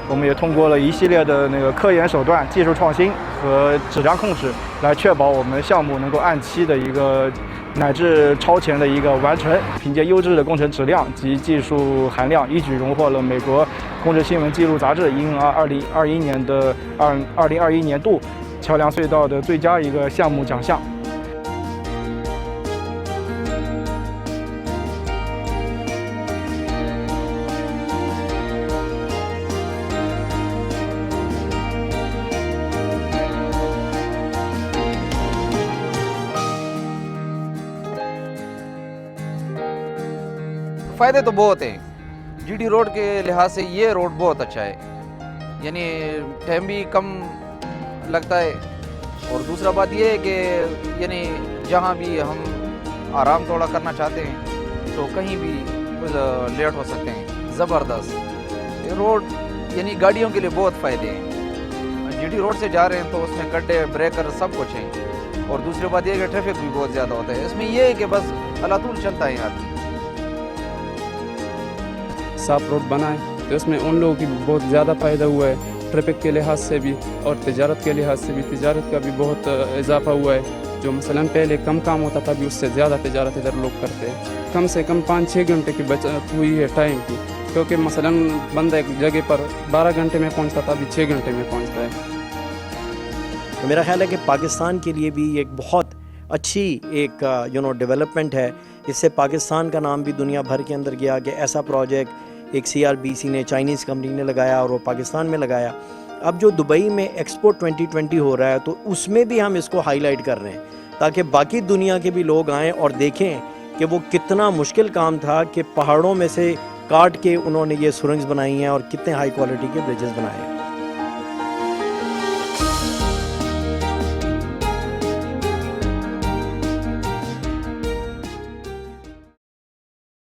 我们也通过了一系列的科研手段、技术创新和质量控制，来确保我们项目能够按期的一个乃至超前的一个完成。凭借优质的工程质量及技术含量，一举荣获了美国工程新闻记录杂志婴儿2021年度桥梁隧道的最佳一个项目奖项。फ़ायदे तो बहुत हैं। जीडी रोड के लिहाज से ये रोड बहुत अच्छा है, यानी टाइम भी कम लगता है। और दूसरा बात ये है कि यानी जहाँ भी हम आराम थोड़ा करना चाहते हैं तो कहीं भी लेट हो सकते हैं। ज़बरदस्त ये रोड यानी गाड़ियों के लिए बहुत फ़ायदे हैं। जीडी रोड से जा रहे हैं तो उसमें गड्ढे, ब्रेकर सब कुछ हैं। और दूसरी बात ये है कि ट्रैफिक भी बहुत ज़्यादा होता है। इसमें ये है कि बस अलातूल चलता है आदमी। साफ रोड बना है तो इसमें उन लोगों की भी बहुत ज़्यादा फ़ायदा हुआ है, ट्रैफिक के लिहाज से भी और तिजारत के लिहाज से भी। तिजारत का भी बहुत इजाफा हुआ है। जो मसलन पहले कम काम होता था भी उससे ज़्यादा तिजारत इधर लोग करते हैं। कम से कम 5-6 घंटे की बचत हुई है टाइम की, क्योंकि मसलन बंदा एक जगह पर 12 घंटे में पहुंचता था, अभी 6 घंटे में पहुंचता है। तो मेरा ख्याल है कि पाकिस्तान के लिए भी एक बहुत अच्छी एक डेवलपमेंट है। इससे पाकिस्तान का नाम भी दुनिया भर के अंदर गया कि ऐसा प्रोजेक्ट एक CRBC ने, चाइनीज़ कंपनी ने लगाया और वो पाकिस्तान में लगाया। अब जो दुबई में एक्सपो 2020 हो रहा है तो उसमें भी हम इसको हाईलाइट कर रहे हैं ताकि बाकी दुनिया के भी लोग आएँ और देखें कि वो कितना मुश्किल काम था कि पहाड़ों में से काट के उन्होंने ये सुरंग्स बनाई हैं और कितने हाई क्वालिटी के ब्रिजेस बनाए हैं।